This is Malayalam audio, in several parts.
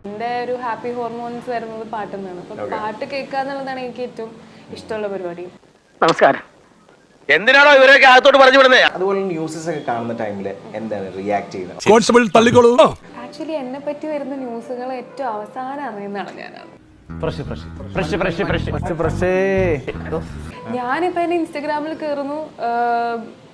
എൻ്റെ ഒരു ഹാപ്പി ഹോർമോൺസ് വരുന്നത് പാട്ടിൽ നിന്നാണ്. അപ്പൊ പാട്ട് കേൾക്കുക എന്നുള്ളതാണ് എനിക്ക് ഏറ്റവും ഇഷ്ടമുള്ള പരിപാടി. നമസ്കാരം. എന്തിനാണോ ഇവരൊക്കെ അകത്തോട്ട് പറഞ്ഞു വിടുന്നത്? അതുപോലെ ന്യൂസസ് ഒക്കെ കാണുന്ന ടൈമിൽ എന്താണ് റിയാക്ട് ചെയ്യുന്നത്? കോൺസ്റ്റബിൾ തള്ളിക്കോളൂ. ആക്ച്വലി എന്നെ പറ്റി വരുന്ന ന്യൂസുകൾ ഏറ്റവും അവസാനം അറിയുന്നതാണ് ഞാനാണ്. ഞാനിപ്പോ എന്നെ ഇൻസ്റ്റഗ്രാമിൽ കയറുന്നു,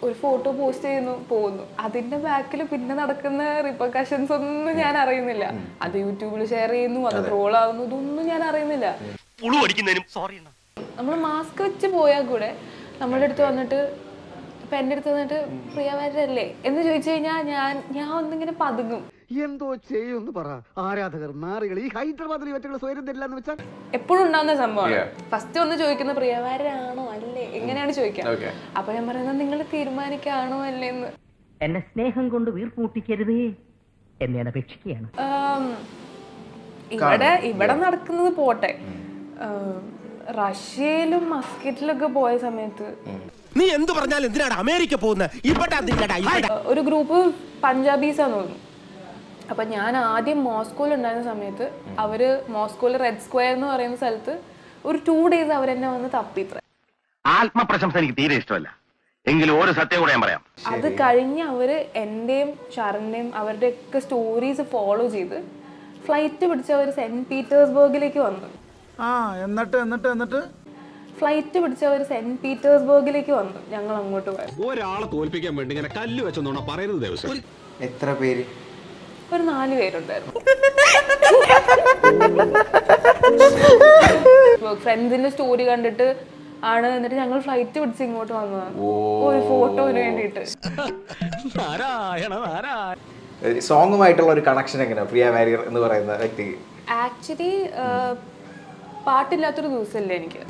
ഒരു ഫോട്ടോ പോസ്റ്റ് ചെയ്യുന്നു, പോകുന്നു. അതിന്റെ ബാക്കിൽ പിന്നെ നടക്കുന്ന റിപ്പർക്കഷൻസ് ഒന്നും ഞാൻ അറിയുന്നില്ല. അത് യൂട്യൂബിൽ ഷെയർ ചെയ്യുന്നു, അത് ട്രോൾ ആവുന്നു, ഇതൊന്നും ഞാൻ അറിയുന്നില്ല. നമ്മൾ മാസ്ക് വെച്ച് പോയാൽ കൂടെ നമ്മുടെ അടുത്ത് വന്നിട്ട്, ഇപ്പൊ എന്റെ അടുത്ത് വന്നിട്ട് പ്രിയ വാര്യരല്ലേ എന്ന് ചോദിച്ചു കഴിഞ്ഞാൽ ഞാൻ ഒന്നിങ്ങനെ പതുങ്ങും. എന്തോ ചെയ്യുമെന്ന് പറ. ആരാധകർ നാറികൾ ഈ ഹൈദരാബാദിൽ ഇവറ്റുകൾ സ്വയം തരില്ലെന്ന് വെച്ചാൽ എപ്പോഴും ഉണ്ടാവുന്ന സംഭവമാണ്. ഫസ്റ്റ് ഒന്ന് ചോദിക്കുന്ന പ്രിയ വാര്യരാണോ അല്ലേ എങ്ങനെയാണ് ചോദിക്കുക. അപ്പൊ ഞാൻ പറയുന്നത് നിങ്ങൾ തീരുമാനിക്കാണോ അല്ലേ എന്ന്. എന്നെ സ്നേഹം കൊണ്ട് വീർപ്പൂട്ടിക്കരുതേ എന്നെ അപേക്ഷിക്കുകയാണ്. ഇവിടെ നടക്കുന്നത് പോട്ടെ, റഷ്യയിലും മസ്കറ്റിലൊക്കെ പോയ സമയത്ത് നീ എന്ത് പറഞ്ഞാലും എന്തിനാണ് അമേരിക്ക പോകുന്നത്? ഒരു ഗ്രൂപ്പ് പഞ്ചാബീസാന്ന് തോന്നുന്നു. അപ്പൊ ഞാൻ ആദ്യം മോസ്കോയിൽ ഉണ്ടായിരുന്ന സമയത്ത് അവര് മോസ്കോയിൽ റെഡ് സ്ക്വയർ എന്ന് പറയുന്ന സ്ഥലത്ത് ഒരു 2 days അവരെന്നെ വന്ന് തപ്പിത്ര. ആത്മപ്രശംസ എനിക്ക് തീരെ ഇഷ്ടമല്ല, എങ്കിലും ഒരു സത്യം കൂടെ ഞാൻ പറയാം. അത് കഴിഞ്ഞ് അവര് എന്റെയും ഷാരന്റെയും അവരുടെ ഒക്കെ സ്റ്റോറീസ് ഫോളോ ചെയ്ത് ഫ്ലൈറ്റ് പിടിച്ച് അവർ സെന്റ് പീറ്റേഴ്സ്ബർഗിലേക്ക് വന്നു. എന്നിട്ട് ഫ്ലൈറ്റ് പിടിച്ച് അവർ സെന്റ് പീറ്റേഴ്സ്ബർഗിലേക്ക് വന്നു. ഞങ്ങൾ അങ്ങോട്ട് പോയത്. ഒരാളെ തോൽപ്പിക്കാൻ വേണ്ടി ഇങ്ങനെ കല്ല് വെച്ചോണ്ടാ പറയുന്നത് ദിവസം. എത്ര പേര്? ഒരു 4 പേരുണ്ടായിരുന്നു. ഫ്രണ്ട്സിന്റെ സ്റ്റോറി കണ്ടിട്ട് ആണ്. എന്നിട്ട് ഞങ്ങൾ ഫ്ലൈറ്റ് പിടിച്ച് ഇങ്ങോട്ട് വന്നതാണ് ഒരു ഫോട്ടോന് വേണ്ടിയിട്ട്. സോങ്ങുമായിട്ടുള്ള ഒരു കണക്ഷൻ എങ്ങനെയാ പ്രിയ വാര്യർ എന്ന് പറയുന്ന വ്യക്തി? ആക്ച്വലി പാട്ടില്ലാത്തൊരു ദിവസമല്ലേ എനിക്ക്.